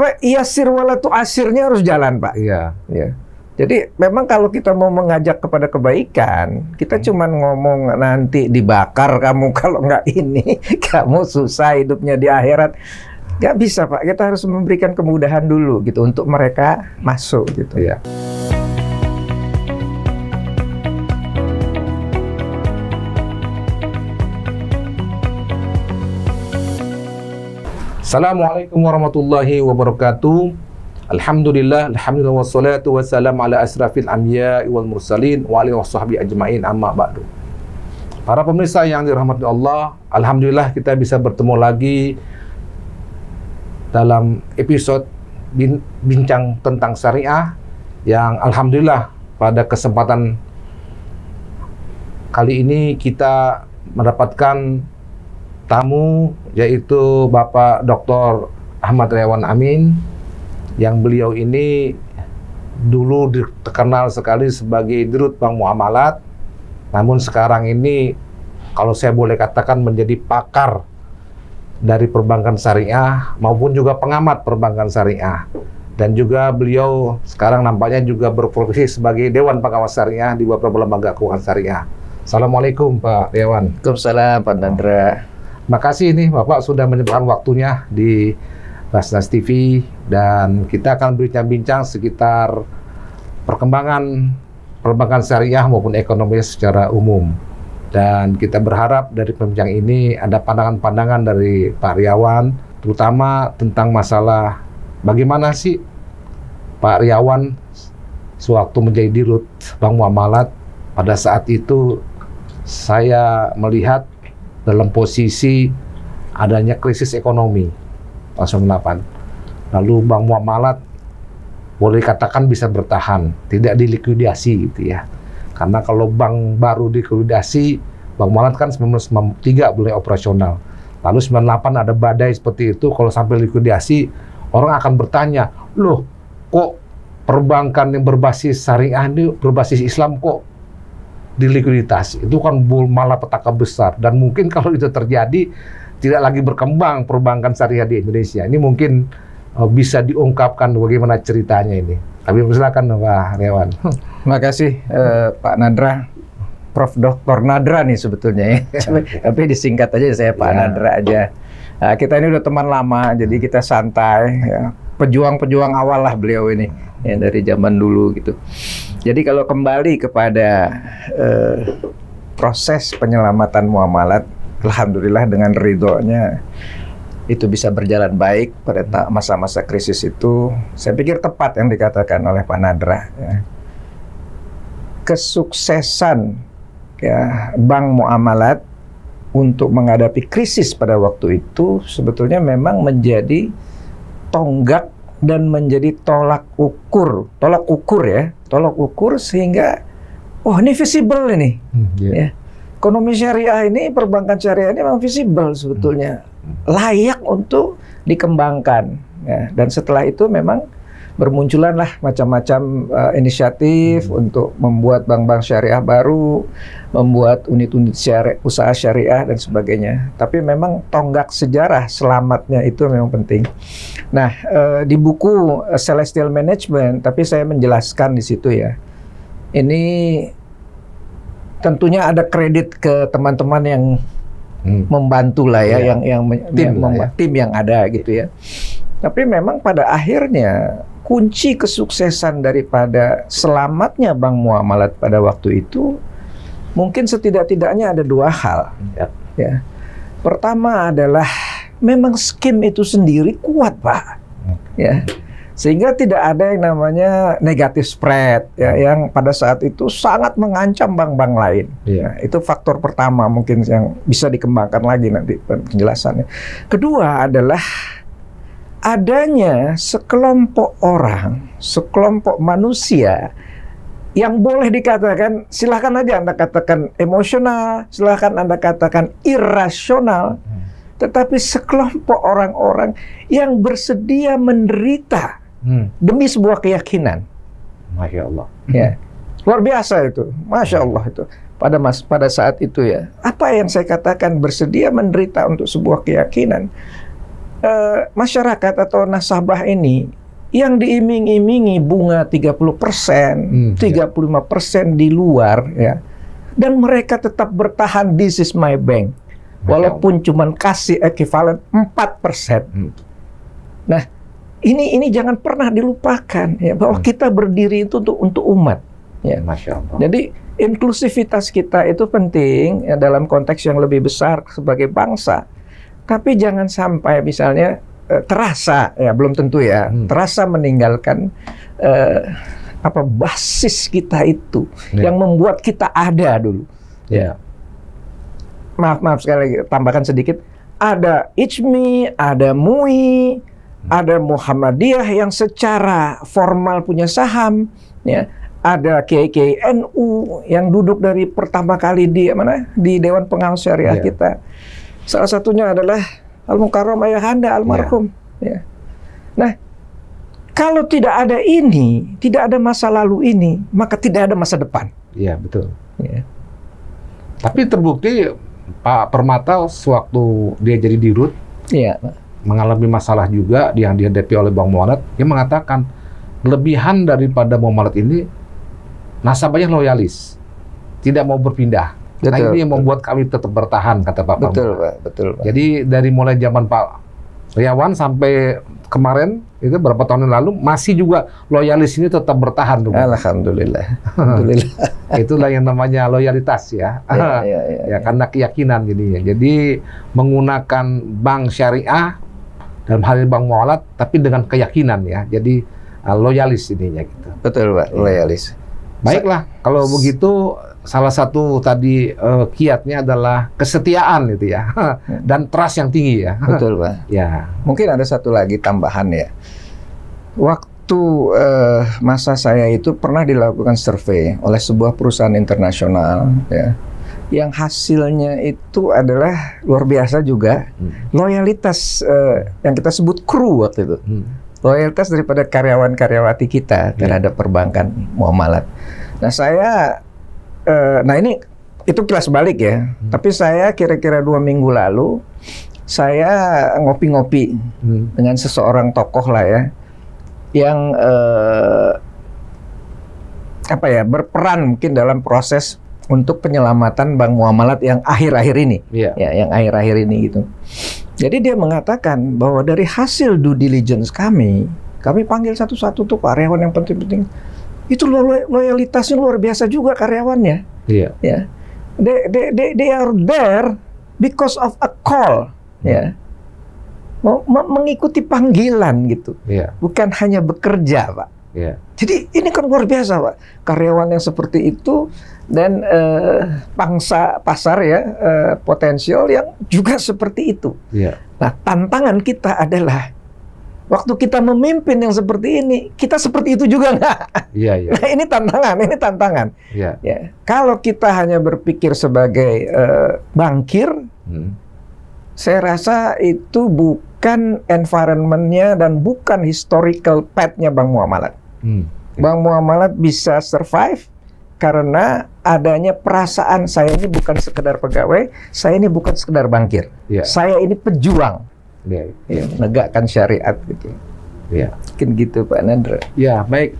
Pak, yasir wala tu'asirnya harus jalan, Pak. Iya. Ya. Jadi memang kalau kita mau mengajak kepada kebaikan, kita cuma ngomong nanti dibakar kamu kalau nggak ini, kamu susah hidupnya di akhirat. Nggak bisa, Pak. Kita harus memberikan kemudahan dulu gitu untuk mereka masuk gitu. Iya. Assalamualaikum warahmatullahi wabarakatuh. Alhamdulillah wassalatu wassalamu ala asrafil anbiya'i wal mursalin wa alihi washabbihi ajmain, amma ba'du. Para pemirsa yang dirahmati Allah, alhamdulillah kita bisa bertemu lagi dalam episode bincang tentang syariah yang alhamdulillah pada kesempatan kali ini kita mendapatkan tamu, yaitu Bapak Dr. Ahmad Riawan Amin, yang beliau ini dulu terkenal sekali sebagai Dirut Bank Muamalat, namun sekarang ini kalau saya boleh katakan menjadi pakar dari perbankan syariah maupun juga pengamat perbankan syariah. Dan juga beliau sekarang nampaknya juga berprofesi sebagai Dewan Pengawas Syariah di beberapa lembaga keuangan syariah. Assalamualaikum Pak Riawan. Waalaikumsalam Pak Nandra. Makasih nih Bapak sudah menyempatkan waktunya di Basnas TV, dan kita akan berbincang-bincang sekitar perkembangan perbankan syariah maupun ekonomi secara umum. Dan kita berharap dari pembincang ini ada pandangan-pandangan dari Pak Riawan, terutama tentang masalah bagaimana sih Pak Riawan sewaktu menjadi Dirut Bank Muamalat. Pada saat itu saya melihat dalam posisi adanya krisis ekonomi tahun 98. Lalu Bank Muamalat boleh katakan bisa bertahan, tidak dilikuidasi gitu ya. Karena kalau bank baru dilikuidasi, Bank Muamalat kan 1993 boleh operasional. Lalu 98 ada badai seperti itu, kalau sampai likuidasi, orang akan bertanya, loh kok perbankan yang berbasis syariah ini, berbasis Islam kok di likuiditas? Itu kan malapetaka besar, dan mungkin kalau itu terjadi tidak lagi berkembang perbankan syariah di Indonesia. Ini mungkin bisa diungkapkan bagaimana ceritanya ini. Tapi silakan Pak Riawan. Terima kasih Pak Nadra, Prof. Dr. Nadra nih sebetulnya ya. Tapi disingkat aja saya Pak Nadra aja. Nah, kita ini udah teman lama, jadi kita santai ya. Pejuang-pejuang awal lah beliau ini ya, dari zaman dulu gitu. Jadi kalau kembali kepada proses penyelamatan muamalat, alhamdulillah dengan ridhonya itu bisa berjalan baik pada masa-masa krisis itu. Saya pikir tepat yang dikatakan oleh Pak Nadra ya. Kesuksesan ya Bank Muamalat untuk menghadapi krisis pada waktu itu sebetulnya memang menjadi tonggak dan menjadi tolak ukur sehingga ini visible ini. Ya. Ekonomi syariah ini, perbankan syariah ini memang visible sebetulnya, layak untuk dikembangkan. Ya. Dan setelah itu memang bermunculanlah macam-macam inisiatif untuk membuat bank-bank syariah baru, membuat unit-unit usaha syariah dan sebagainya. Tapi memang tonggak sejarah selamatnya itu memang penting. Nah, di buku Celestial Management, tapi saya menjelaskan di situ ya. Ini tentunya ada kredit ke teman-teman yang membantu lah ya, tim yang ada gitu ya. Tapi memang pada akhirnya kunci kesuksesan daripada selamatnya Bank Muamalat pada waktu itu mungkin setidak-tidaknya ada dua hal. Ya. Pertama adalah memang skim itu sendiri kuat, Pak. Ya. Sehingga tidak ada yang namanya negatif spread ya, yang pada saat itu sangat mengancam bank-bank lain. Nah, itu faktor pertama mungkin yang bisa dikembangkan lagi nanti penjelasannya. Kedua adalah adanya sekelompok orang, sekelompok manusia yang boleh dikatakan, silahkan aja Anda katakan emosional, silahkan Anda katakan irasional, tetapi sekelompok orang-orang yang bersedia menderita demi sebuah keyakinan. Masya Allah. Ya, luar biasa itu, Masya Allah itu. Pada saat itu ya, apa yang saya katakan bersedia menderita untuk sebuah keyakinan. masyarakat atau nasabah ini yang diiming-imingi bunga 30%, 35% di luar ya. Dan mereka tetap bertahan, this is my bank. Walaupun cuman kasih ekuivalen 4%. Nah, ini jangan pernah dilupakan ya, bahwa kita berdiri itu untuk umat ya. Masya Allah. Jadi inklusivitas kita itu penting ya, dalam konteks yang lebih besar sebagai bangsa. Tapi jangan sampai misalnya terasa ya, belum tentu ya, terasa meninggalkan basis kita itu yang membuat kita ada dulu. Ya. Maaf sekali lagi, tambahkan sedikit. Ada ICMI, ada MUI, ada Muhammadiyah yang secara formal punya saham, ya. Ada Kiai NU yang duduk dari pertama kali di Dewan Pengawas Syariah kita. Salah satunya adalah Al-Mukarram Ayahanda almarhum. Ya. Nah, kalau tidak ada ini, tidak ada masa lalu ini, maka tidak ada masa depan. Iya, betul. Ya. Tapi terbukti Pak Permata sewaktu dia jadi dirut, mengalami masalah juga yang dihadapi oleh Bang Muamalat. Dia mengatakan kelebihan daripada Muamalat ini, nasabahnya loyalis, tidak mau berpindah. Betul, nah ini yang membuat kami tetap bertahan, kata Pak Permata. Betul, Pak. Jadi dari mulai zaman Pak Riawan sampai kemarin, itu berapa tahun yang lalu, masih juga loyalis ini tetap bertahan. Alhamdulillah. Itulah yang namanya loyalitas ya. Ya, karena keyakinan jadinya. Jadi menggunakan bank syariah dalam hal ini Bank Muamalat, tapi dengan keyakinan ya. Jadi loyalis ininya gitu. Betul, Pak, loyalis. Baiklah, kalau begitu salah satu tadi kiatnya adalah kesetiaan itu ya. Dan trust yang tinggi ya. Betul, Pak. Ya. Mungkin ada satu lagi tambahan ya. Waktu masa saya itu pernah dilakukan survei oleh sebuah perusahaan internasional ya. Yang hasilnya itu adalah luar biasa juga. Loyalitas yang kita sebut kru waktu itu. Loyalitas daripada karyawan-karyawati kita terhadap perbankan Muamalat. Nah saya, ini itu kilas balik ya. Tapi saya kira-kira 2 minggu lalu saya ngopi-ngopi dengan seseorang tokoh lah ya, yang berperan mungkin dalam proses untuk penyelamatan Bank Muamalat yang akhir-akhir ini, ya, yang akhir-akhir ini gitu. Jadi dia mengatakan bahwa dari hasil due diligence kami panggil satu-satu tuh karyawan yang penting-penting. Itu loyalitasnya luar biasa juga karyawannya. Iya. Ya. They are there because of a call. Ya. Mengikuti panggilan gitu. Iya. Bukan hanya bekerja, Pak. Iya. Jadi ini kan luar biasa, Pak. Karyawan yang seperti itu dan pangsa pasar ya potensial yang juga seperti itu. Iya. Nah, tantangan kita adalah waktu kita memimpin yang seperti ini, kita seperti itu juga nggak? Iya, iya. Nah, ini tantangan. Iya. Ya. Kalau kita hanya berpikir sebagai bankir, saya rasa itu bukan environment-nya dan bukan historical path-nya Bank Muamalat. Bank Muamalat bisa survive karena adanya perasaan saya ini bukan sekedar pegawai, saya ini bukan sekedar bankir, saya ini pejuang, menegakkan syariat gitu. Mungkin gitu Pak Nandra. Ya baik,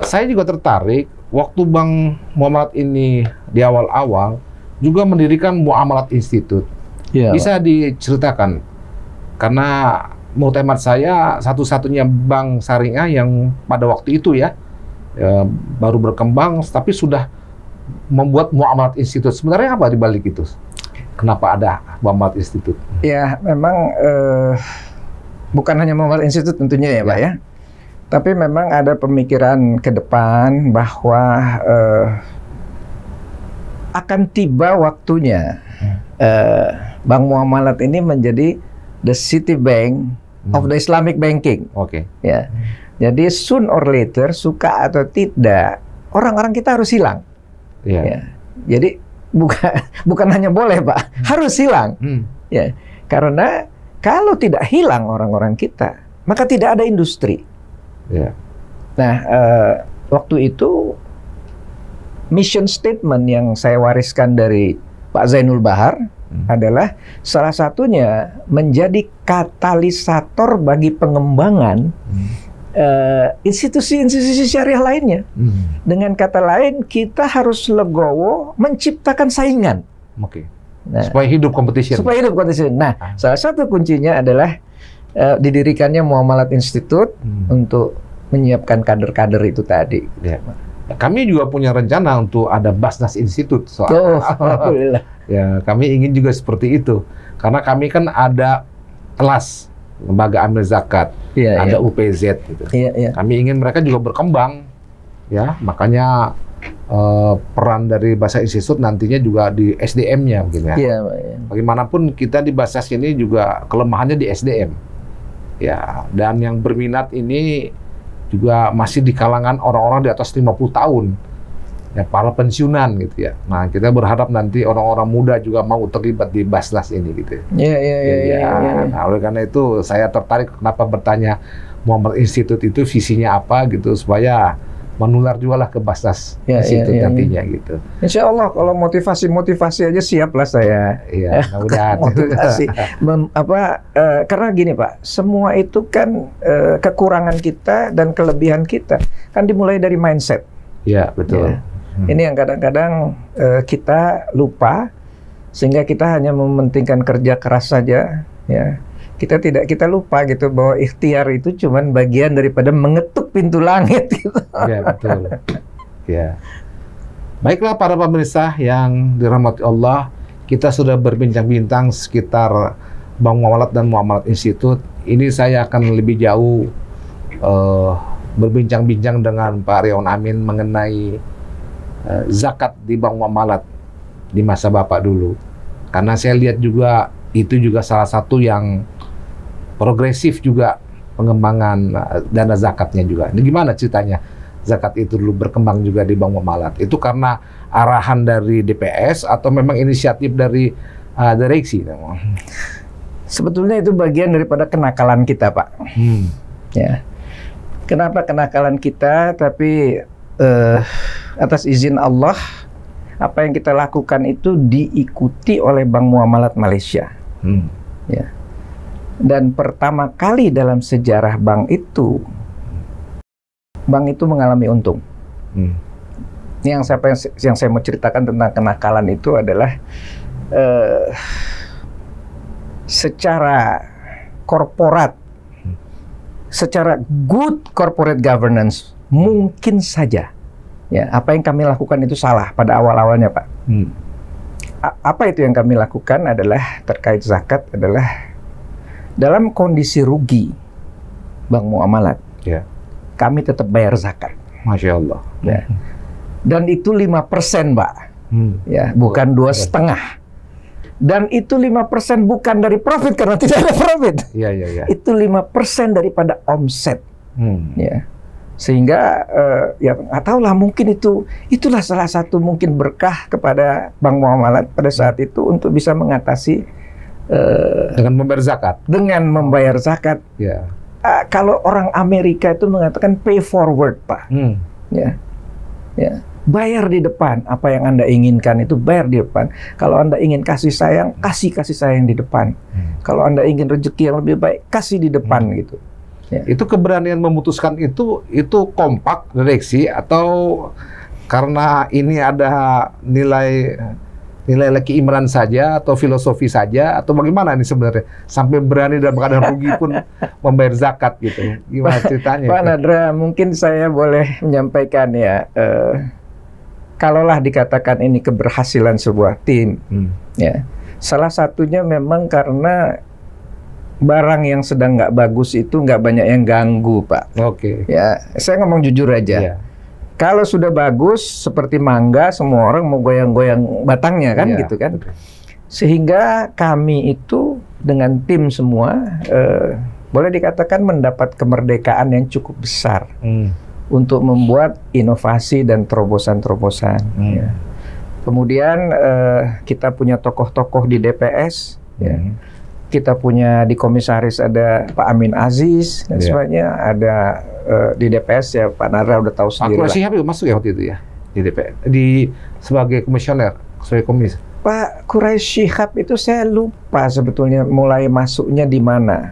saya juga tertarik waktu Bank Muamalat ini di awal-awal juga mendirikan Muamalat Institute. Bisa diceritakan karena menurut hemat saya satu-satunya bank syariah yang pada waktu itu baru berkembang, tapi sudah membuat Muamalat Institute. Sebenarnya apa di balik itu? Kenapa ada Muamalat Institute? Ya, memang bukan hanya Muamalat Institute tentunya ya, Pak ya. Tapi memang ada pemikiran ke depan bahwa akan tiba waktunya Bank Muamalat ini menjadi the city bank of the Islamic banking. Ya. Jadi soon or later, suka atau tidak, orang-orang kita harus hilang. Ya. Jadi bukan hanya boleh, Pak, harus hilang. Ya. Karena kalau tidak hilang orang-orang kita, maka tidak ada industri. Nah, waktu itu mission statement yang saya wariskan dari Pak Zainul Bahar, adalah salah satunya menjadi katalisator bagi pengembangan institusi-institusi syariah lainnya. Dengan kata lain, kita harus legowo menciptakan saingan. Nah, supaya hidup kompetisi. Nah, salah satu kuncinya adalah didirikannya Muamalat Institute untuk menyiapkan kader-kader itu tadi. Ya. Kami juga punya rencana untuk ada Basnas Institute alhamdulillah. Ya, kami ingin juga seperti itu. Karena kami kan ada kelas lembaga amil zakat, ada UPZ gitu. Kami ingin mereka juga berkembang, ya. Makanya peran dari Basnas Institute nantinya juga di SDM-nya, mungkin ya. Bagaimanapun kita di Basnas ini juga kelemahannya di SDM, ya. Dan yang berminat ini juga masih di kalangan orang-orang di atas 50 tahun. Ya, para pensiunan gitu ya. Nah, kita berharap nanti orang-orang muda juga mau terlibat di Basnas ini gitu. Nah, oleh karena itu saya tertarik kenapa bertanya Muamalat Institute itu visinya apa gitu supaya menular juga lah ke Basnas Institute nantinya gitu. Insya Allah kalau motivasi aja siap lah saya. Iya, mudah-mudahan. Motivasi. Karena gini Pak, semua itu kan kekurangan kita dan kelebihan kita kan dimulai dari mindset. Iya, betul. Ini yang kadang-kadang kita lupa sehingga kita hanya mementingkan kerja keras saja, ya. Kita lupa gitu bahwa ikhtiar itu cuman bagian daripada mengetuk pintu langit gitu. Iya, betul. Ya. Baiklah para pemirsa yang dirahmati Allah, kita sudah berbincang-bincang sekitar Bank Muamalat dan Muamalat Institute. Ini saya akan lebih jauh berbincang-bincang dengan Pak Riawan Amin mengenai zakat di Bank Muamalat di masa Bapak dulu. Karena saya lihat juga itu juga salah satu yang progresif juga pengembangan dana zakatnya juga. Ini gimana ceritanya zakat itu dulu berkembang juga di Bank Muamalat? Itu karena arahan dari DPS atau memang inisiatif dari direksi? Sebetulnya itu bagian daripada kenakalan kita, Pak. Ya. Kenapa kenakalan kita? Tapi atas izin Allah, apa yang kita lakukan itu diikuti oleh Bank Muamalat Malaysia. Ya. Dan pertama kali dalam sejarah bank itu mengalami untung. Ini yang saya mau ceritakan tentang kenakalan itu adalah secara korporat, secara good corporate governance, mungkin saja ya apa yang kami lakukan itu salah pada awal-awalnya, Pak. Apa itu yang kami lakukan adalah terkait zakat adalah dalam kondisi rugi Bank Muamalat, kami tetap bayar zakat. Masya Allah. Ya. Dan itu 5%, Pak. Ya, bukan 2,5%. Dan itu 5% bukan dari profit karena tidak ada profit. Itu 5% daripada omset. Ya. Sehingga ya nggak tahu lah, mungkin itulah salah satu mungkin berkah kepada Bank Muamalat pada saat itu untuk bisa mengatasi dengan membayar zakat. Dengan membayar zakat. Kalau orang Amerika itu mengatakan pay forward, Pak. Ya. Bayar di depan. Apa yang Anda inginkan itu bayar di depan. Kalau Anda ingin kasih sayang, kasih sayang di depan. Kalau Anda ingin rezeki yang lebih baik, kasih di depan gitu. Ya. Itu keberanian memutuskan itu kompak direksi atau karena ini ada nilai keimanan saja atau filosofi saja atau bagaimana ini sebenarnya sampai berani dalam keadaan rugi pun membayar zakat gitu? Gimana ceritanya? Pak Nadra, mungkin saya boleh menyampaikan ya, kalaulah dikatakan ini keberhasilan sebuah tim, ya salah satunya memang karena barang yang sedang nggak bagus itu nggak banyak yang ganggu, Pak. Ya, saya ngomong jujur aja. Kalau sudah bagus seperti mangga, semua orang mau goyang-goyang batangnya kan, gitu kan. Sehingga kami itu dengan tim semua boleh dikatakan mendapat kemerdekaan yang cukup besar untuk membuat inovasi dan terobosan-terobosan. Ya. Kemudian kita punya tokoh-tokoh di DPS, ya. Kita punya di komisaris ada Pak Amin Aziz dan sebagainya, ada di DPS ya Pak Nadra udah tahu sendiri. Pak Syihab masuk ya waktu itu ya di DPS sebagai komisioner, sebagai komis. Pak Quraisy Shihab itu saya lupa sebetulnya mulai masuknya di mana.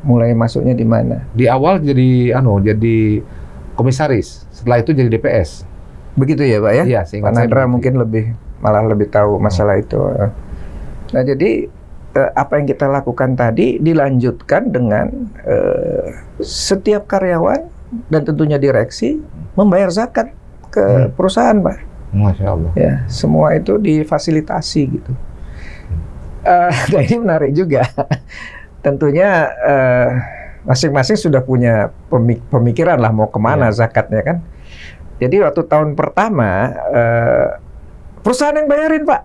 Mulai masuknya di mana? Di awal jadi komisaris, setelah itu jadi DPS. Begitu ya, Pak ya? Iya, Pak Nandra mungkin malah lebih tahu masalah itu. Nah, jadi apa yang kita lakukan tadi dilanjutkan dengan setiap karyawan dan tentunya direksi membayar zakat ke perusahaan, Pak. Masya Allah. Ya, semua itu difasilitasi gitu. Nah, ini menarik juga. Tentunya masing-masing sudah punya pemikiran lah mau kemana zakatnya kan. Jadi waktu tahun pertama perusahaan yang bayarin, Pak.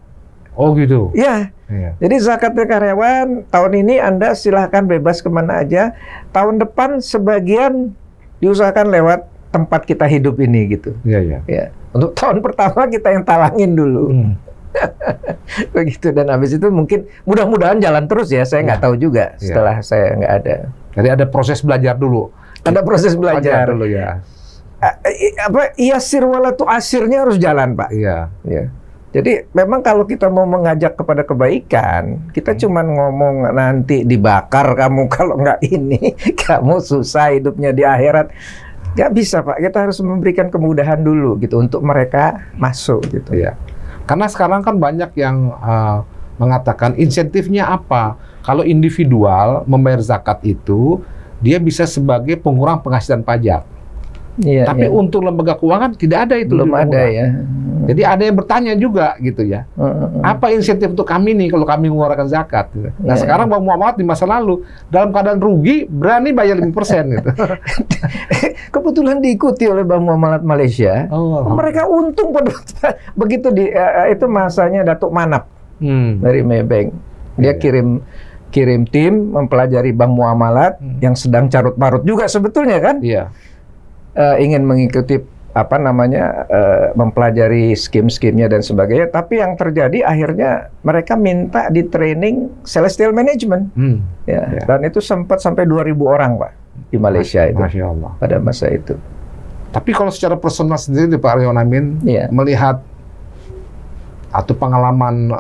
Oh gitu. Ya. Jadi zakatnya karyawan tahun ini Anda silahkan bebas kemana aja. Tahun depan sebagian diusahakan lewat tempat kita hidup ini gitu. Iya. Ya. Untuk tahun pertama kita yang talangin dulu. Begitu, dan habis itu mungkin mudah-mudahan jalan terus ya, saya nggak tahu juga setelah saya nggak ada. Jadi ada proses belajar dulu. Ada proses belajar dulu ya. Yasir wala tu'asirnya harus jalan, Pak. Iya. Ya. Jadi memang kalau kita mau mengajak kepada kebaikan, kita cuman ngomong nanti dibakar kamu kalau nggak ini, kamu susah hidupnya di akhirat. Nggak bisa, Pak. Kita harus memberikan kemudahan dulu gitu untuk mereka masuk gitu. Iya. Karena sekarang kan banyak yang mengatakan insentifnya apa? Kalau individual membayar zakat itu, dia bisa sebagai pengurang penghasilan pajak. Iya, tapi untuk lembaga keuangan tidak ada itu. Belum ada ya. Jadi ada yang bertanya juga gitu ya. Apa insentif untuk kami nih kalau kami mengeluarkan zakat? Nah sekarang Bank Muamalat di masa lalu dalam keadaan rugi berani bayar 5% gitu. Kebetulan diikuti oleh Bank Muamalat Malaysia. Mereka untung pada begitu itu masanya Datuk Manap dari Maybank. Dia kirim tim mempelajari Bank Muamalat yang sedang carut-marut juga sebetulnya kan. Iya. Ingin mengikuti mempelajari skim-skimnya dan sebagainya, tapi yang terjadi akhirnya mereka minta di training Celestial Management, dan itu sempat sampai 2.000 orang, Pak, di Malaysia itu. Masya Allah. Pada masa itu. Tapi kalau secara personal sendiri Pak Aryawan Amin melihat atau pengalaman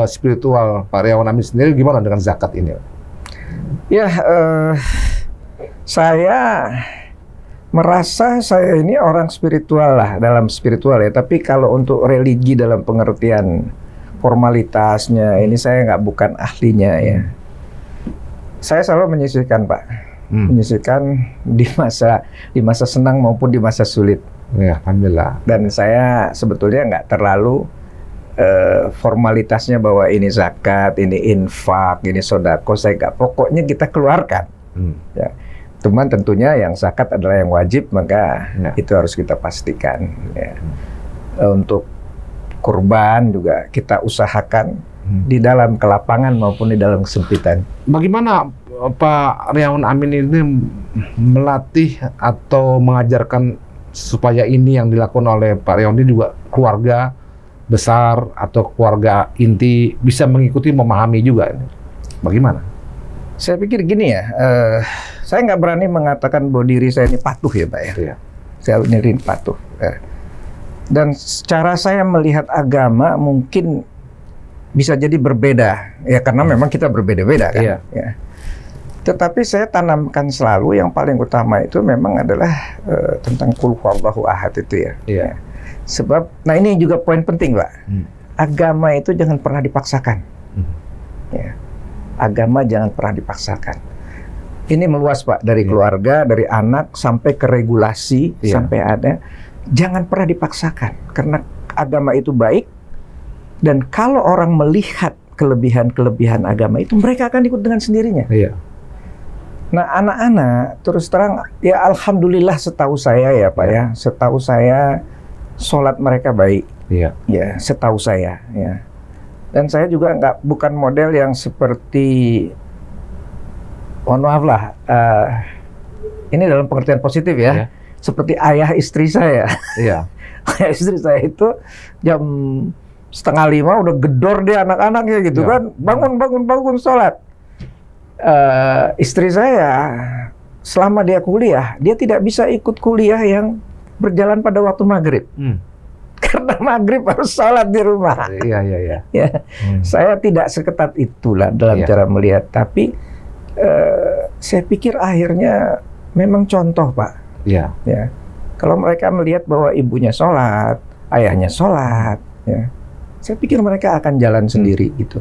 spiritual Pak Aryawan Amin sendiri gimana dengan zakat ini? Ya, saya merasa saya ini orang spiritual lah, dalam spiritual ya. Tapi kalau untuk religi dalam pengertian formalitasnya, ini saya bukan ahlinya ya. Saya selalu menyisihkan, Pak, menyisihkan di masa senang maupun di masa sulit. Ya, alhamdulillah. Dan saya sebetulnya nggak terlalu formalitasnya bahwa ini zakat, ini infak, ini sodako. Saya nggak. Pokoknya kita keluarkan. Ya. Cuman tentunya yang zakat adalah yang wajib, maka itu harus kita pastikan. Ya. Untuk kurban juga kita usahakan di dalam kelapangan maupun di dalam kesempitan. Bagaimana Pak Aryawan Amin ini melatih atau mengajarkan supaya ini yang dilakukan oleh Pak Aryawan ini juga keluarga besar atau keluarga inti bisa mengikuti, memahami juga? Bagaimana? Saya pikir gini ya, saya nggak berani mengatakan bahwa diri saya ini patuh ya, Pak ya. Iya. Saya ini patuh. Dan cara saya melihat agama mungkin bisa jadi berbeda, ya karena memang kita berbeda-beda kan. Iya. Ya. Tetapi saya tanamkan selalu yang paling utama itu memang adalah tentang qul huwallahu ahad itu ya. Iya. Sebab, nah ini juga poin penting, Pak. Agama itu jangan pernah dipaksakan. Ya. Agama jangan pernah dipaksakan. Ini meluas, Pak, dari keluarga, dari anak, sampai ke regulasi, sampai ada. Jangan pernah dipaksakan, karena agama itu baik, dan kalau orang melihat kelebihan-kelebihan agama itu, mereka akan ikut dengan sendirinya. Iya. Nah, anak-anak, terus terang, ya alhamdulillah setahu saya ya, Pak ya, setahu saya, sholat mereka baik. Iya. Ya, setahu saya, ya. Dan saya juga bukan model yang seperti, mohon maaf lah, ini dalam pengertian positif ya, seperti ayah istri saya. Iya. Ayah istri saya itu jam 4:30 udah gedor dia anak-anaknya gitu kan, bangun sholat. Istri saya selama dia kuliah, dia tidak bisa ikut kuliah yang berjalan pada waktu maghrib. karena maghrib harus sholat di rumah. Iya, iya, iya. Ya, saya tidak seketat itulah dalam cara melihat. Tapi saya pikir akhirnya memang contoh, Pak. Iya. Ya, kalau mereka melihat bahwa ibunya sholat, ayahnya sholat, ya, saya pikir mereka akan jalan sendiri gitu.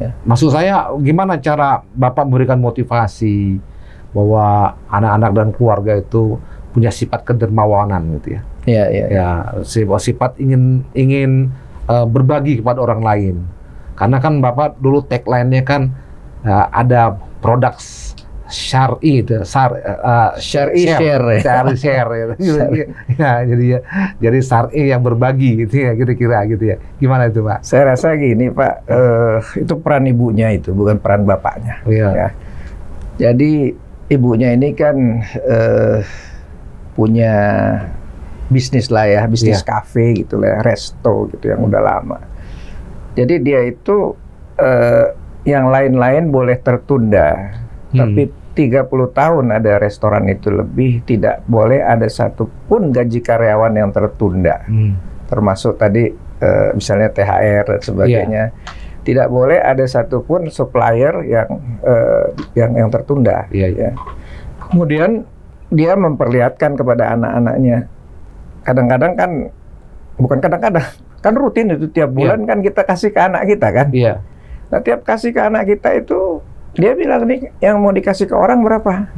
Ya. Maksud saya, gimana cara Bapak memberikan motivasi bahwa anak-anak dan keluarga itu punya sifat kedermawanan gitu ya? Iya, iya. Ya, sifat ingin berbagi kepada orang lain. Karena kan Bapak dulu tagline-nya kan ada produk syar'i itu, syar'i share. Syar'i share. Ya, jadi syar'i yang berbagi gitu ya, kira-kira gitu ya. Gimana itu, Pak? Saya rasa gini, Pak, itu peran ibunya itu, bukan peran bapaknya. Iya. Ya. Jadi ibunya ini kan punya bisnis lah ya, bisnis kafe gitu lah, resto gitu yang udah lama. Jadi dia itu yang lain-lain boleh tertunda, tapi 30 tahun ada restoran itu lebih, tidak boleh ada satupun gaji karyawan yang tertunda. Termasuk tadi misalnya THR dan sebagainya. Tidak boleh ada satupun supplier yang tertunda. Ya. Kemudian dia memperlihatkan kepada anak-anaknya. Kadang-kadang kan, bukan kadang-kadang, kan rutin itu tiap bulan kan kita kasih ke anak kita kan. Iya. Nah, tiap kasih ke anak kita itu dia bilang, nih yang mau dikasih ke orang berapa?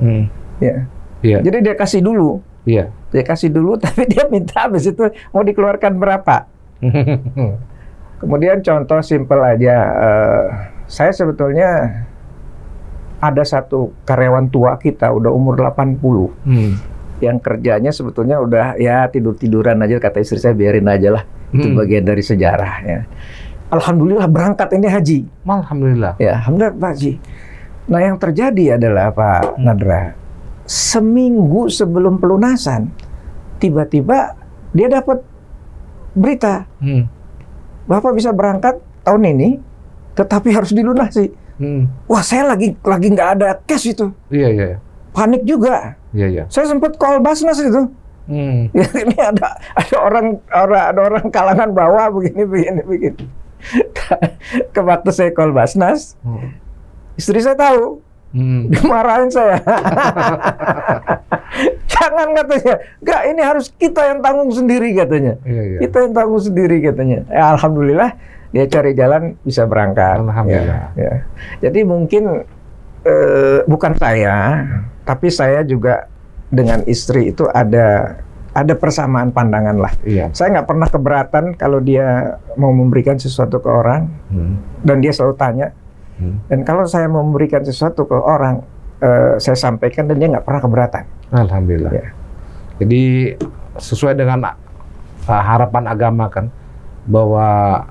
Ya. Iya. Jadi dia kasih dulu. Iya. Dia kasih dulu, tapi dia minta habis itu mau dikeluarkan berapa. Kemudian contoh simpel aja, saya sebetulnya ada satu karyawan tua kita udah umur 80. Yang kerjanya sebetulnya udah ya tidur-tiduran aja, kata istri saya biarin aja lah. Itu bagian dari sejarah ya. Alhamdulillah berangkat ini haji. Alhamdulillah. Ya, alhamdulillah Pak Haji. Nah, yang terjadi adalah Pak Nadra, seminggu sebelum pelunasan, tiba-tiba dia dapat berita, Bapak bisa berangkat tahun ini, tetapi harus dilunasi. Wah, saya lagi nggak ada cash itu. Iya, iya. Panik juga. Iya, iya. Saya sempat call Basnas itu. Ya, ini ada orang kalangan bawah begini. Ke waktu saya call Basnas, istri saya tahu, dimarahin saya. Jangan katanya, enggak, ini harus kita yang tanggung sendiri katanya. Iya. Kita yang tanggung sendiri katanya. Alhamdulillah dia cari jalan bisa berangkat. Alhamdulillah. Ya. Jadi mungkin bukan saya, tapi saya juga dengan istri itu ada persamaan pandangan lah. Iya. Saya nggak pernah keberatan kalau dia mau memberikan sesuatu ke orang, dan dia selalu tanya. Dan kalau saya mau memberikan sesuatu ke orang, saya sampaikan dan dia nggak pernah keberatan. Alhamdulillah. Ya. Jadi sesuai dengan harapan agama kan, bahwa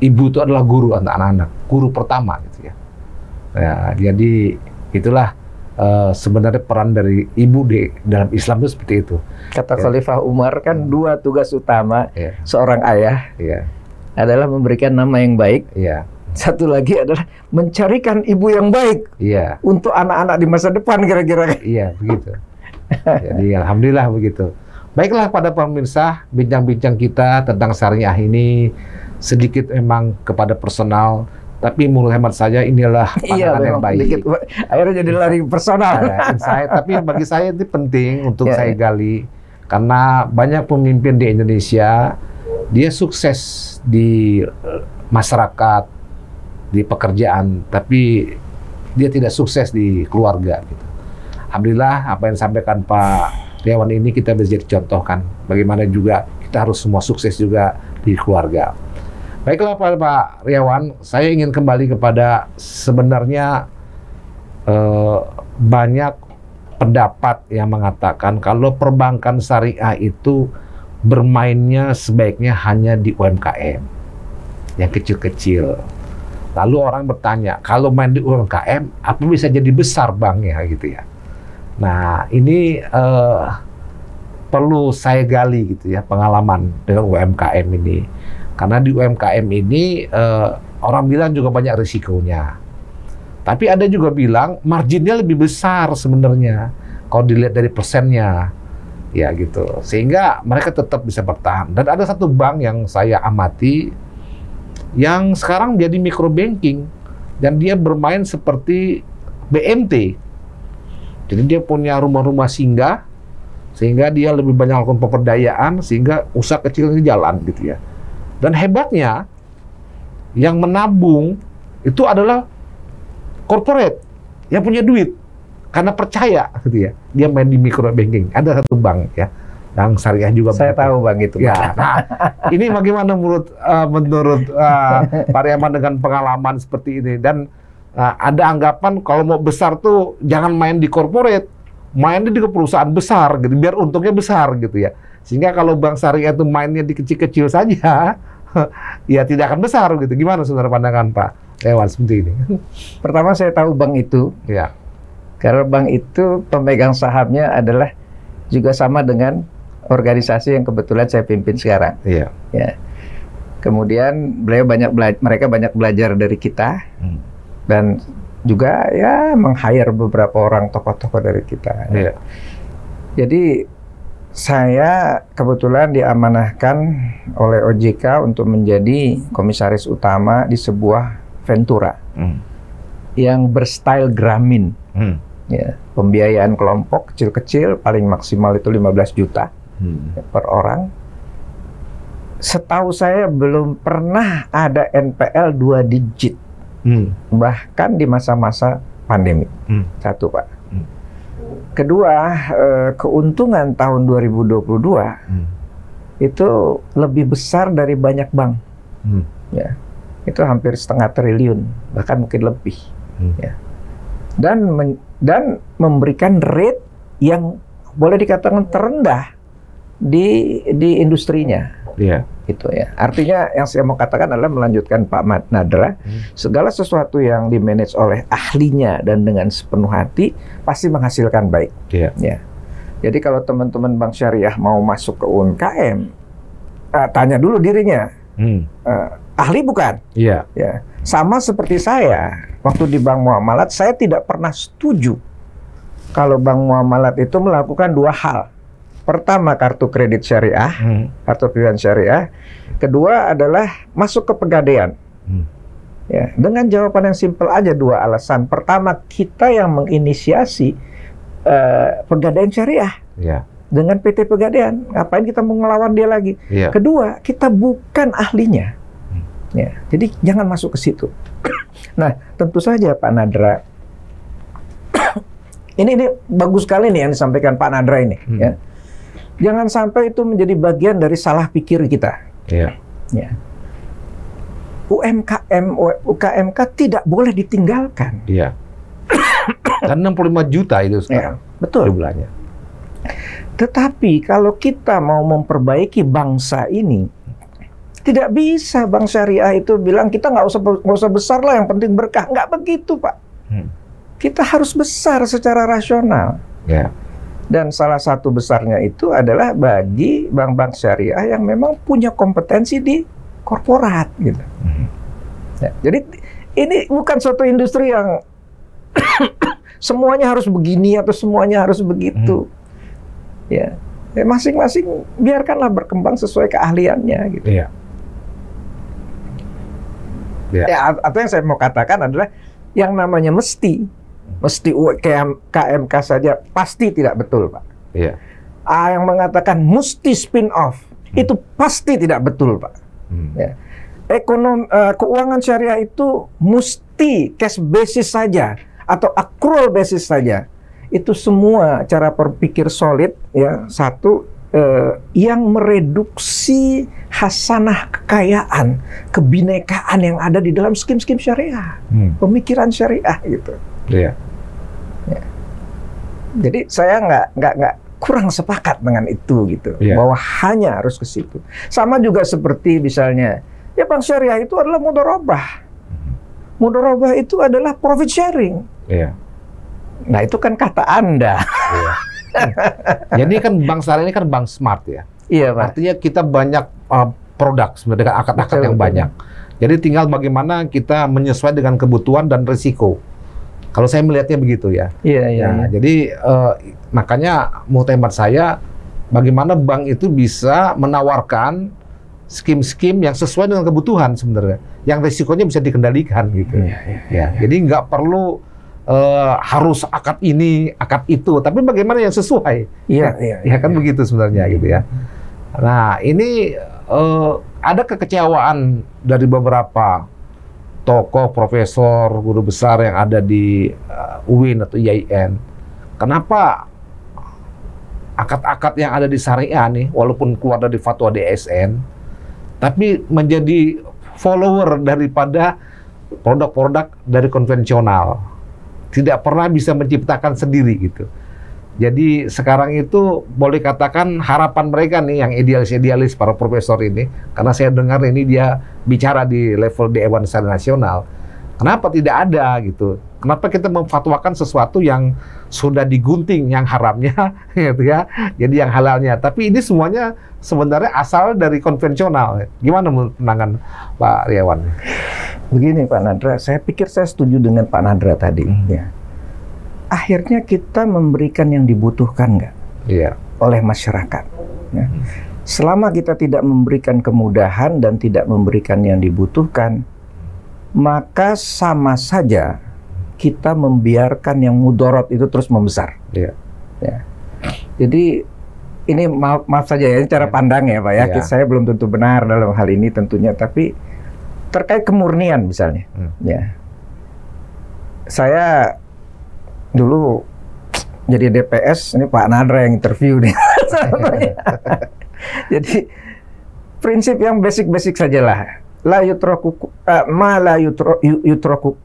ibu itu adalah guru anak-anak, guru pertama gitu ya. Ya, jadi itulah sebenarnya peran dari ibu di dalam Islam itu seperti itu. Kata Khalifah Umar kan dua tugas utama seorang ayah adalah memberikan nama yang baik. Satu lagi adalah mencarikan ibu yang baik untuk anak-anak di masa depan kira-kira. Iya, begitu. Jadi alhamdulillah begitu. Baiklah pada pemirsa, bincang-bincang kita tentang syariah ini sedikit memang kepada personal, tapi menurut hemat saya inilah pandangan yang baik. Dikit, akhirnya jadi lari personal. Tapi bagi saya itu penting untuk saya gali, karena banyak pemimpin di Indonesia dia sukses di masyarakat, di pekerjaan, tapi dia tidak sukses di keluarga. Gitu. Alhamdulillah apa yang disampaikan Pak Riawan ini kita bisa jadi contohkan. Bagaimana juga kita harus semua sukses juga di keluarga. Baiklah Pak Riawan, saya ingin kembali kepada sebenarnya banyak pendapat yang mengatakan kalau perbankan syariah itu bermainnya sebaiknya hanya di UMKM yang kecil-kecil. Lalu orang bertanya, kalau main di UMKM, apa bisa jadi besar banknya gitu ya? Nah, ini perlu saya gali gitu ya, pengalaman dengan UMKM ini. Karena di UMKM ini orang bilang juga banyak risikonya. Tapi ada juga bilang marginnya lebih besar sebenarnya kalau dilihat dari persennya. Ya gitu. Sehingga mereka tetap bisa bertahan. Dan ada satu bank yang saya amati yang sekarang jadi micro banking dan dia bermain seperti BMT. Jadi dia punya rumah-rumah singgah sehingga dia lebih banyak melakukan pemberdayaan sehingga usaha kecil ini jalan gitu ya. Dan hebatnya yang menabung itu adalah corporate yang punya duit. Karena percaya gitu ya, dia main di micro banking. Ada satu bank ya, yang syariah juga. Saya tahu bang itu. Ya, nah ini bagaimana menurut Pak Riaman dengan pengalaman seperti ini? Dan ada anggapan kalau mau besar tuh jangan main di corporate, main di perusahaan besar gitu, biar untungnya besar gitu ya. Sehingga kalau bank syariah itu mainnya di kecil-kecil saja, ya tidak akan besar gitu. Gimana saudara pandangan Pak Ewan seperti ini? Pertama saya tahu bank itu. Ya. Karena bank itu pemegang sahamnya adalah juga sama dengan organisasi yang kebetulan saya pimpin sekarang. Iya. Ya. Kemudian mereka banyak belajar dari kita dan juga ya meng-hire beberapa orang tokoh-tokoh dari kita. Iya. Jadi saya kebetulan diamanahkan oleh OJK untuk menjadi komisaris utama di sebuah Ventura yang berstyle Grameen. Ya, pembiayaan kelompok kecil-kecil paling maksimal itu 15 juta per orang. Setahu saya belum pernah ada NPL 2 digit, bahkan di masa-masa pandemi. Satu Pak. Kedua, keuntungan tahun 2022 itu lebih besar dari banyak bank. Ya, itu hampir 0,5 triliun, bahkan mungkin lebih. Ya. Dan memberikan rate yang boleh dikatakan terendah di industrinya. Iya. Gitu ya. Artinya yang saya mau katakan adalah melanjutkan Pak Nadra, segala sesuatu yang dimanage oleh ahlinya dan dengan sepenuh hati pasti menghasilkan baik. Iya. Ya. Jadi kalau teman-teman bank syariah mau masuk ke UMKM, tanya dulu dirinya, ahli bukan? Iya. Ya. Sama seperti saya, waktu di Bank Muamalat, saya tidak pernah setuju kalau Bank Muamalat itu melakukan 2 hal. Pertama, kartu kredit syariah, kartu pilihan syariah. Kedua adalah masuk ke pegadaian. Ya, dengan jawaban yang simpel aja 2 alasan. Pertama, kita yang menginisiasi pegadaian syariah. Ya. Dengan PT Pegadaian, ngapain kita mau ngelawan dia lagi? Ya. Kedua, kita bukan ahlinya. Ya, jadi jangan masuk ke situ. Nah, tentu saja Pak Nadra, ini bagus sekali nih yang disampaikan Pak Nadra ini. Ya. Jangan sampai itu menjadi bagian dari salah pikir kita. Iya. Ya. UKMK tidak boleh ditinggalkan. Iya. Kan 65 juta itu sekarang. Ya, betul. Jumlahnya. Tetapi kalau kita mau memperbaiki bangsa ini, tidak bisa bank syariah itu bilang kita nggak usah besar lah, yang penting berkah. Nggak begitu Pak. Kita harus besar secara rasional. Ya. Dan salah satu besarnya itu adalah bagi bank-bank syariah yang memang punya kompetensi di korporat gitu. Ya, jadi ini bukan suatu industri yang semuanya harus begini atau semuanya harus begitu. Ya, masing-masing biarkanlah berkembang sesuai keahliannya gitu. Iya. Ya. Ya, atau yang saya mau katakan adalah yang namanya mesti UKMK saja pasti tidak betul, Pak. Iya. Yang mengatakan mesti spin off itu pasti tidak betul, Pak. Ya. Keuangan syariah itu mesti cash basis saja atau accrual basis saja. Itu semua cara berpikir solid ya. Satu, yang mereduksi hasanah kekayaan, kebinekaan yang ada di dalam skim-skim syariah, pemikiran syariah gitu. Iya. Ya. Jadi saya nggak kurang sepakat dengan itu gitu, bahwa hanya harus ke situ. Sama juga seperti misalnya, ya bank syariah itu adalah mudharabah. Mudharabah itu adalah profit sharing. Iya. Nah itu kan kata Anda. Iya. Jadi kan bank syariah ini kan bank smart ya. Iya Pak. Artinya kita banyak produk sebenarnya dengan akad-akad yang banyak. Jadi tinggal bagaimana kita menyesuaikan dengan kebutuhan dan risiko. Kalau saya melihatnya begitu ya. Iya. Jadi makanya muktamar saya bagaimana bank itu bisa menawarkan skim-skim yang sesuai dengan kebutuhan sebenarnya, yang risikonya bisa dikendalikan gitu. Jadi nggak perlu harus akad ini, akad itu, tapi bagaimana yang sesuai. Ya kan begitu sebenarnya gitu ya. Nah ini ada kekecewaan dari beberapa tokoh, profesor, guru besar yang ada di UIN atau IAIN. Kenapa akad-akad yang ada di syariah nih, walaupun keluar dari fatwa DSN, tapi menjadi follower daripada produk-produk dari konvensional, tidak pernah bisa menciptakan sendiri gitu. Jadi sekarang itu boleh katakan harapan mereka nih yang idealis-idealis para profesor ini, karena saya dengar ini dia bicara di level Dewan Syariah Nasional. Kenapa tidak ada gitu? Kenapa kita memfatwakan sesuatu yang sudah digunting yang haramnya gitu ya. Jadi yang halalnya. Tapi ini semuanya sebenarnya asal dari konvensional. Gimana menangan Pak Riawan? Begini Pak Nadra, saya pikir saya setuju dengan Pak Nadra tadi ya. Akhirnya kita memberikan yang dibutuhkan nggak oleh masyarakat. Ya. Selama kita tidak memberikan kemudahan dan tidak memberikan yang dibutuhkan, maka sama saja kita membiarkan yang mudorot itu terus membesar. Ya. Jadi ini maaf saja ya, ini cara pandang ya Pak ya. Saya belum tentu benar dalam hal ini tentunya, tapi terkait kemurnian misalnya. Ya. Saya dulu jadi DPS, ini Pak Nadra yang interview nih. Jadi prinsip yang basic-basic sajalah. La yutraku ma la yudraku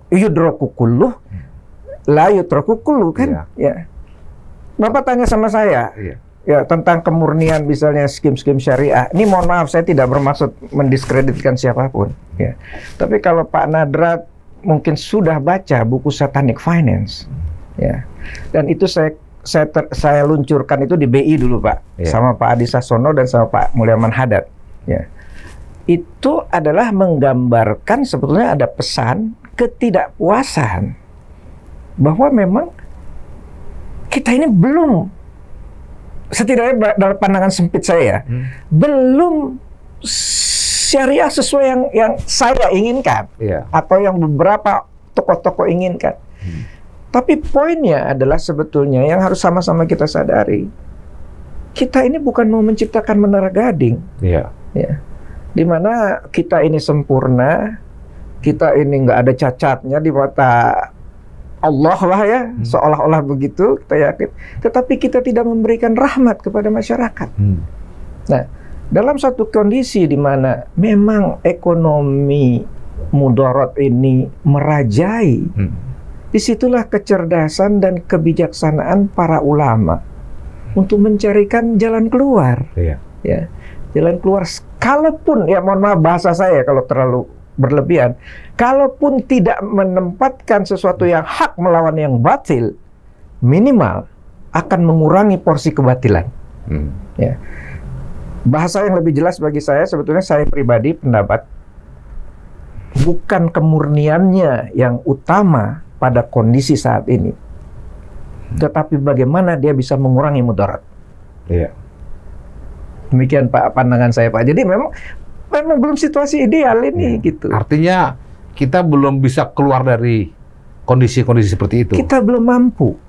kulluh la yutraku kulluh kan? Ya. Bapak tanya sama saya. Ya, tentang kemurnian misalnya skim-skim syariah. Ini mohon maaf, saya tidak bermaksud mendiskreditkan siapapun. Ya. Tapi kalau Pak Nadra mungkin sudah baca buku Satanic Finance. Ya, dan itu saya luncurkan itu di BI dulu Pak, sama Pak Adi Sasono dan sama Pak Mulyaman Hadad. Ya, itu adalah menggambarkan sebetulnya ada pesan ketidakpuasan bahwa memang kita ini belum, setidaknya dalam pandangan sempit saya, belum syariah sesuai yang saya inginkan atau yang beberapa tokoh-tokoh inginkan. Tapi poinnya adalah sebetulnya yang harus sama-sama kita sadari, kita ini bukan mau menciptakan Menara Gading, ya, di mana kita ini sempurna, kita ini nggak ada cacatnya di mata Allah lah ya, seolah-olah begitu kita yakin. Tetapi kita tidak memberikan rahmat kepada masyarakat. Nah, dalam satu kondisi di mana memang ekonomi mudarat ini merajai, disitulah kecerdasan dan kebijaksanaan para ulama untuk mencarikan jalan keluar. Ya, jalan keluar. Kalaupun, ya mohon maaf bahasa saya kalau terlalu berlebihan, kalaupun tidak menempatkan sesuatu yang hak melawan yang batil, minimal akan mengurangi porsi kebatilan. Ya. Bahasa yang lebih jelas bagi saya, sebetulnya saya pribadi pendapat bukan kemurniannya yang utama pada kondisi saat ini, tetapi bagaimana dia bisa mengurangi mudarat. Demikian Pak pandangan saya Pak. Jadi memang belum situasi ideal ini gitu. Artinya kita belum bisa keluar dari kondisi-kondisi seperti itu. Kita belum mampu.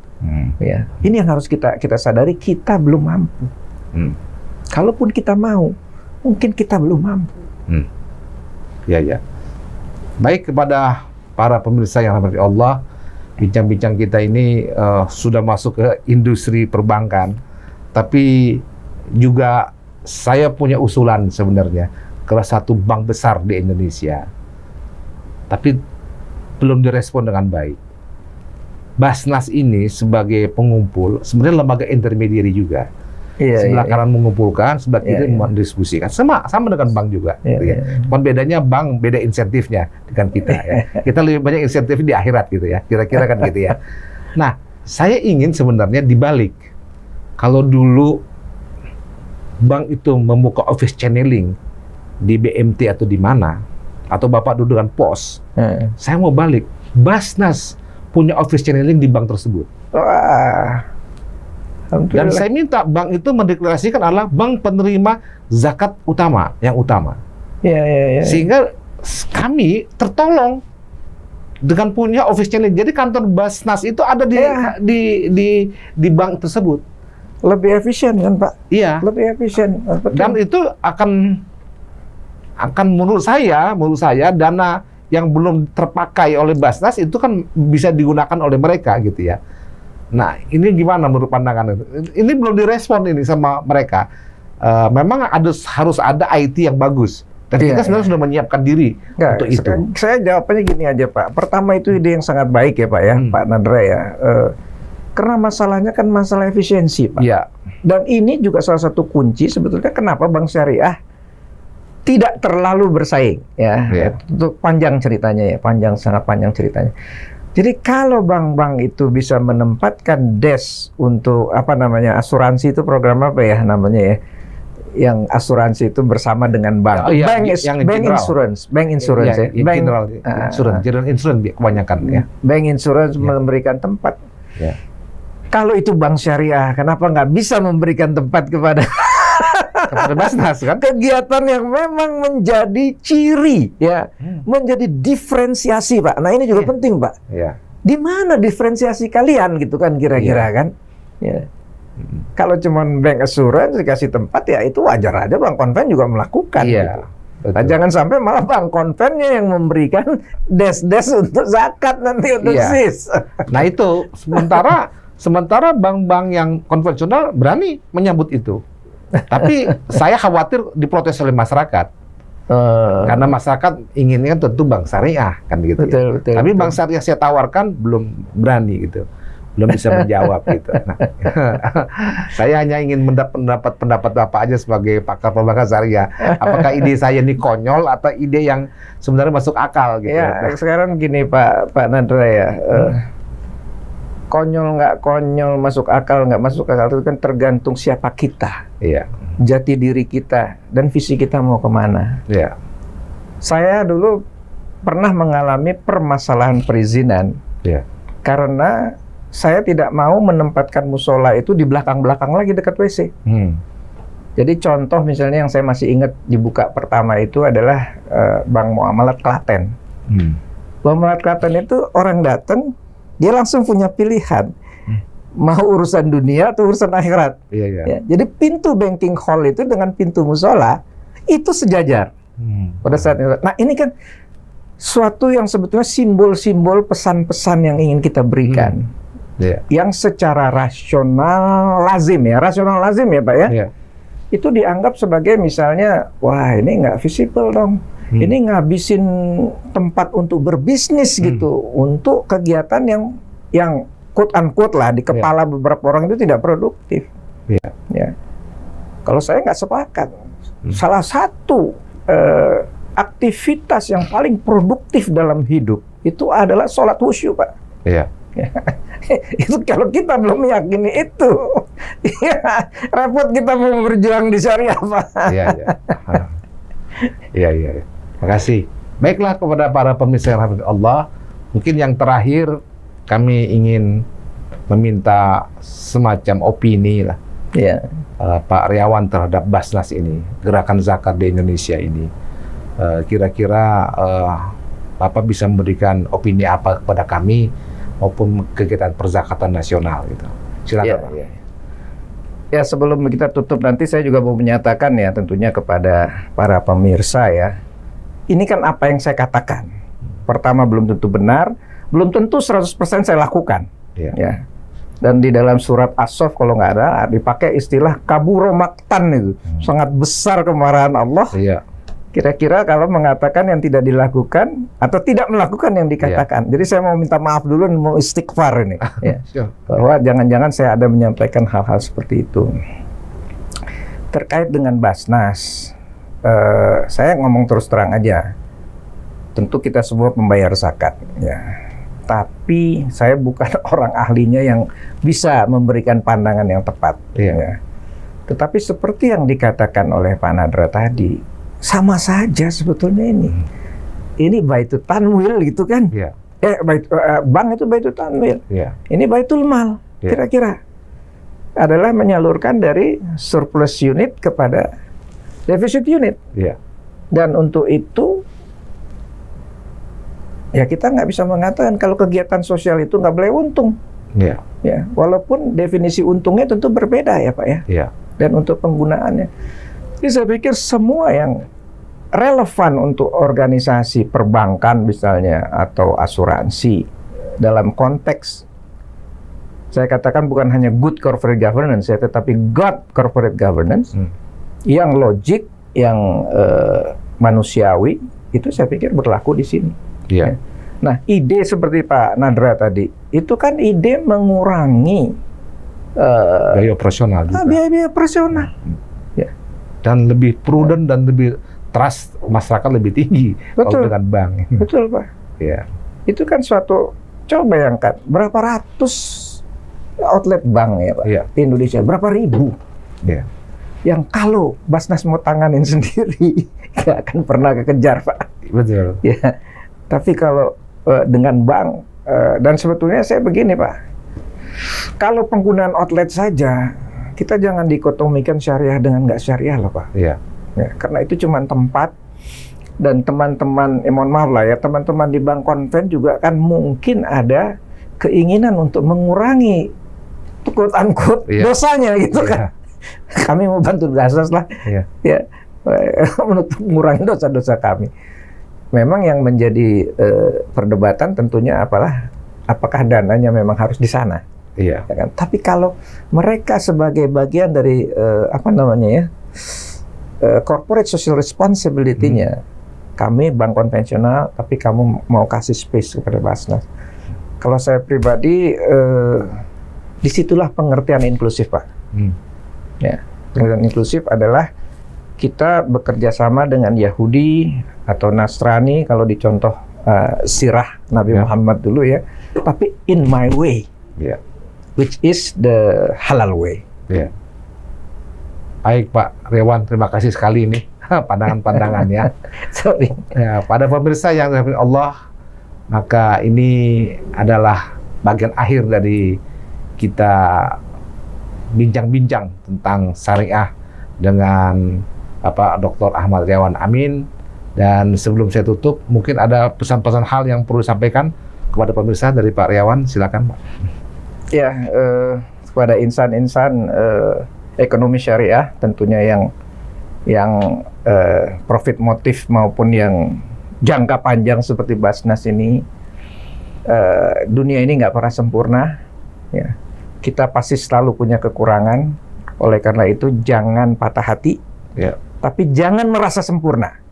Ya, ini yang harus kita sadari, kita belum mampu. Kalaupun kita mau, mungkin kita belum mampu. Ya. Baik, kepada para pemirsa yang rahmati Allah, bincang-bincang kita ini sudah masuk ke industri perbankan, tapi juga saya punya usulan sebenarnya ke satu bank besar di Indonesia, tapi belum direspon dengan baik. Basnas ini sebagai pengumpul, sebenarnya lembaga intermediary juga. Sebelah kanan mengumpulkan, sebelah kiri mendistribusikan. Sama dengan bank juga. Cuman bedanya bank beda insentifnya dengan kita. Ya. Kita lebih banyak insentif di akhirat gitu ya. Kira-kira kan gitu ya. Nah, saya ingin sebenarnya dibalik. Kalau dulu bank itu membuka office channeling di BMT atau di mana, atau Bapak duduk dengan pos, saya mau balik. Basnas punya office channeling di bank tersebut. Dan saya minta bank itu mendeklarasikan adalah bank penerima zakat yang utama. Ya. Sehingga kami tertolong dengan punya official. Jadi kantor Basnas itu ada di bank tersebut. Lebih efisien kan Pak? Iya. Lebih efisien. Betul. Dan itu akan menurut saya dana yang belum terpakai oleh Basnas itu kan bisa digunakan oleh mereka gitu ya. Nah, ini gimana menurut pandangan itu? Ini belum direspon ini sama mereka. Memang harus ada IT yang bagus. Dan kita sebenarnya sudah menyiapkan diri untuk itu. Saya jawabnya gini aja Pak. Pertama itu ide yang sangat baik ya Pak ya, Pak Nadra ya. Karena masalahnya kan masalah efisiensi Pak. Ya. Dan ini juga salah satu kunci sebetulnya kenapa Bank Syariah tidak terlalu bersaing ya. Itu panjang ceritanya ya, sangat panjang ceritanya. Jadi kalau bank-bank itu bisa menempatkan desk untuk asuransi itu program apa ya namanya ya? Yang asuransi itu bersama dengan bank. Bank insurance ya. General insurance kebanyakan ya. Bank insurance memberikan tempat. Ya. Kalau itu bank syariah, kenapa nggak bisa memberikan tempat kepada Basnas kan? Kegiatan yang memang menjadi ciri ya, menjadi diferensiasi Pak. Nah ini juga penting Pak. Di mana diferensiasi kalian gitu kan kira-kira kan? Ya. Kalau cuma bank assurance dikasih tempat ya itu wajar aja bank konven juga melakukan. Gitu. Nah, jangan sampai malah bank konvennya yang memberikan des-des untuk zakat nanti untuk SIS. Nah itu sementara bank-bank yang konvensional berani menyambut itu. Tapi saya khawatir diprotes oleh masyarakat. Karena masyarakat inginnya tentu bank syariah kan gitu. Betul. Tapi bank syariah saya tawarkan belum berani gitu. Belum bisa menjawab gitu. Nah, saya hanya ingin mendapat pendapat Bapak aja sebagai pakar perbankan syariah. Apakah ide saya ini konyol atau ide yang sebenarnya masuk akal gitu. Ya, sekarang gini Pak Nadra ya. Konyol nggak konyol, masuk akal nggak masuk akal itu kan tergantung siapa kita, jati diri kita dan visi kita mau kemana. Saya dulu pernah mengalami permasalahan perizinan karena saya tidak mau menempatkan musola itu di belakang-belakang lagi dekat WC. Jadi contoh misalnya yang saya masih ingat dibuka pertama itu adalah Bank Muamalat Klaten. Bank Muamalat Klaten itu orang datang dia langsung punya pilihan mau urusan dunia atau urusan akhirat. Ya, jadi pintu banking hall itu dengan pintu musola itu sejajar pada saat itu. Nah ini kan suatu yang sebetulnya simbol-simbol pesan-pesan yang ingin kita berikan, yang secara rasional lazim ya Pak ya. Itu dianggap sebagai misalnya, wah ini nggak visible dong. Ini ngabisin tempat untuk berbisnis gitu, untuk kegiatan yang quote unquote lah di kepala beberapa orang itu tidak produktif. Ya. Kalau saya nggak sepakat. Salah satu aktivitas yang paling produktif dalam hidup itu adalah sholat khusyuk Pak. Itu kalau kita belum meyakini itu, repot kita mau berjuang di syariah Pak. Iya. Makasih. Baiklah kepada para pemirsa yang rahmati Allah, mungkin yang terakhir kami ingin meminta semacam opini lah, Pak Riawan terhadap Basnas ini, gerakan zakat di Indonesia ini. Kira-kira Bapak bisa memberikan opini apa kepada kami maupun kegiatan perzakatan nasional gitu. Silakan Pak. Ya sebelum kita tutup nanti saya juga mau menyatakan ya tentunya kepada para pemirsa ya. Ini kan apa yang saya katakan. Pertama belum tentu benar, belum tentu 100% saya lakukan. Ya. Dan di dalam surat As-Saff kalau nggak ada dipakai istilah kaburo maktan itu. Sangat besar kemarahan Allah. Kira-kira kalau mengatakan yang tidak dilakukan atau tidak melakukan yang dikatakan. Jadi saya mau minta maaf dulu, mau istighfar ini. Bahwa jangan-jangan saya ada menyampaikan hal-hal seperti itu. Terkait dengan Basnas, saya ngomong terus terang aja. Tentu kita semua pembayar zakat, ya. Tapi saya bukan orang ahlinya yang bisa memberikan pandangan yang tepat. Ya. Tetapi seperti yang dikatakan oleh Pak Nadra tadi, sama saja sebetulnya ini. Ini Baitul Tanwil gitu kan? Bank itu Baitul Tanwil. Ini Baitul Mal. Kira-kira adalah menyalurkan dari surplus unit kepada defisit unit. Iya. Dan untuk itu, ya kita nggak bisa mengatakan kalau kegiatan sosial itu nggak boleh untung. Iya. Ya, walaupun definisi untungnya tentu berbeda ya Pak ya. Iya. Dan untuk penggunaannya. Jadi saya pikir semua yang relevan untuk organisasi perbankan misalnya atau asuransi dalam konteks, saya katakan bukan hanya good corporate governance ya, tetapi God corporate governance yang logik, yang manusiawi, itu saya pikir berlaku di sini. Iya. Ya. Nah, ide seperti Pak Nadra tadi, itu kan ide mengurangi biaya operasional juga. Biaya operasional. Ya. Dan lebih prudent dan lebih trust masyarakat lebih tinggi kalau dengan bank. Betul Pak. Ya. Itu kan suatu, coba bayangkan berapa ratus outlet bank ya Pak di Indonesia, berapa ribu. Ya. Yang kalau Basnas mau tanganin sendiri nggak akan pernah kekejar Pak. Betul. Ya. Tapi kalau dengan bank, dan sebetulnya saya begini Pak, kalau penggunaan outlet saja, kita jangan dikotomikan syariah dengan nggak syariah loh Pak. Iya. Ya, karena itu cuma tempat, dan teman-teman, mohon maaf lah ya, teman-teman di bank konven juga kan mungkin ada keinginan untuk mengurangi quote-unquote dosanya gitu kan. Kami mau bantu Basnas lah, ya, untuk mengurangi dosa-dosa kami. Memang yang menjadi perdebatan tentunya apakah dananya memang harus di sana. Iya. Ya kan? Tapi kalau mereka sebagai bagian dari corporate social responsibility-nya, kami bank konvensional, tapi kamu mau kasih space kepada Basnas. Kalau saya pribadi, disitulah pengertian inklusif Pak. Ya, pengertian inklusif adalah kita bekerja sama dengan Yahudi atau Nasrani, kalau dicontoh sirah Nabi Muhammad dulu ya, tapi in my way. Yeah. Which is the halal way. Ya. Baik Pak Riawan, terima kasih sekali ini pandangan-pandangannya. Sorry. Ya, pada pemirsa yang dirahmati Allah, maka ini adalah bagian akhir dari kita bincang-bincang tentang syariah dengan Dr. Ahmad Riawan Amin. Dan sebelum saya tutup, mungkin ada pesan-pesan hal yang perlu disampaikan kepada pemirsa dari Pak Riawan, silakan Pak. Ya, kepada insan-insan ekonomi syariah tentunya yang profit motif maupun yang jangka panjang seperti Basnas ini, dunia ini nggak pernah sempurna. Ya. Kita pasti selalu punya kekurangan. Oleh karena itu jangan patah hati, tapi jangan merasa sempurna.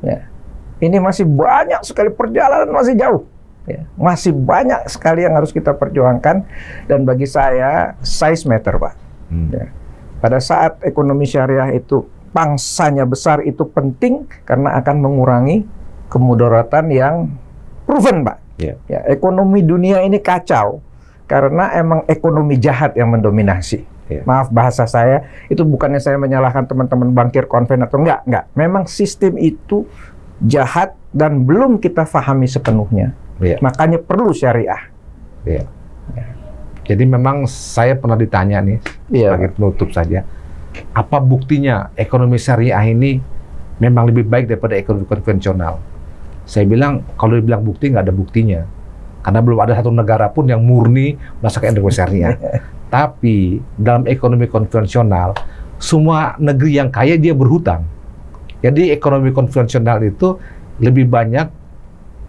Ya. Ini masih banyak sekali, perjalanan masih jauh. Ya, masih banyak sekali yang harus kita perjuangkan, dan bagi saya size matter Pak. Ya. Pada saat ekonomi syariah itu pangsanya besar, itu penting karena akan mengurangi kemudaratan yang proven Pak. Ya, ekonomi dunia ini kacau karena emang ekonomi jahat yang mendominasi. Maaf bahasa saya, itu bukannya saya menyalahkan teman-teman bankir konven atau enggak. Memang sistem itu jahat dan belum kita pahami sepenuhnya. Makanya perlu syariah. Jadi memang saya pernah ditanya nih, sebagai penutup saja, apa buktinya ekonomi syariah ini memang lebih baik daripada ekonomi konvensional? Saya bilang, kalau dibilang bukti, nggak ada buktinya. Karena belum ada satu negara pun yang murni merasakan ekonomi syariah. Tapi dalam ekonomi konvensional, semua negeri yang kaya dia berhutang. Jadi ekonomi konvensional itu lebih banyak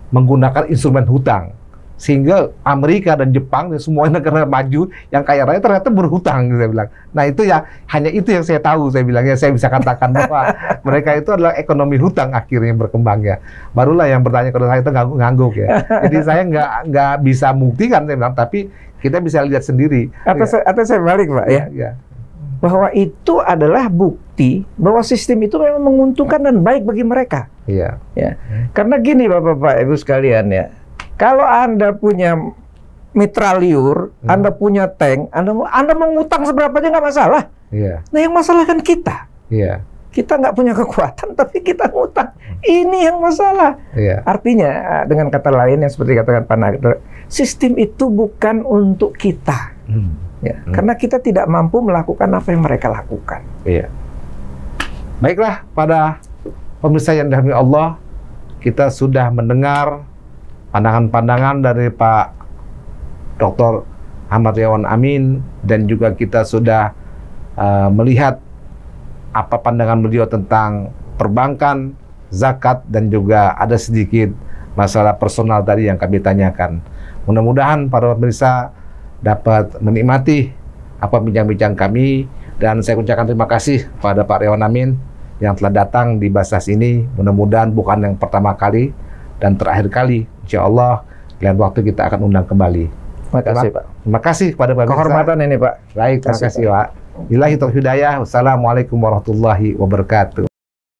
menggunakan instrumen hutang, sehingga Amerika dan Jepang dan semua negara maju yang kaya raya ternyata berhutang, saya bilang. Nah itu ya, hanya itu yang saya tahu, saya bilang ya, saya bisa katakan bahwa mereka itu adalah ekonomi hutang akhirnya berkembang ya. Barulah yang bertanya kalau saya itu ngangguk ya. Jadi saya nggak bisa buktikan, saya bilang, tapi kita bisa lihat sendiri. Atau saya balik Pak ya. Bahwa itu adalah bukti bahwa sistem itu memang menguntungkan dan baik bagi mereka. Ya. Karena gini Bapak-Bapak Ibu sekalian ya, kalau Anda punya mitra liur, Anda punya tank, Anda mau ngutang seberapa aja nggak masalah. Nah yang masalah kan kita. Kita nggak punya kekuatan, tapi kita ngutang. Ini yang masalah. Artinya dengan kata lain yang seperti katakan Pak Nadra, sistem itu bukan untuk kita. Ya, karena kita tidak mampu melakukan apa yang mereka lakukan. Iya. Baiklah, pada pemirsa yang dirahmati Allah, kita sudah mendengar pandangan-pandangan dari Pak Dr. Ahmad Riawan Amin, dan juga kita sudah melihat apa pandangan beliau tentang perbankan, zakat, dan juga ada sedikit masalah personal tadi yang kami tanyakan. Mudah-mudahan para pemirsa dapat menikmati apa bincang-bincang kami, dan saya ucapkan terima kasih pada Pak Riawan Amin yang telah datang di Basnas ini. Mudah-mudahan bukan yang pertama kali dan terakhir kali. Insya Allah lain waktu kita akan undang kembali. Terima kasih, Pak. Terima kasih kepada Pak. Kehormatan ini, Pak. Baik, terima kasih, Pak. Billahi taufiq hidayah. Wassalamualaikum warahmatullahi wabarakatuh.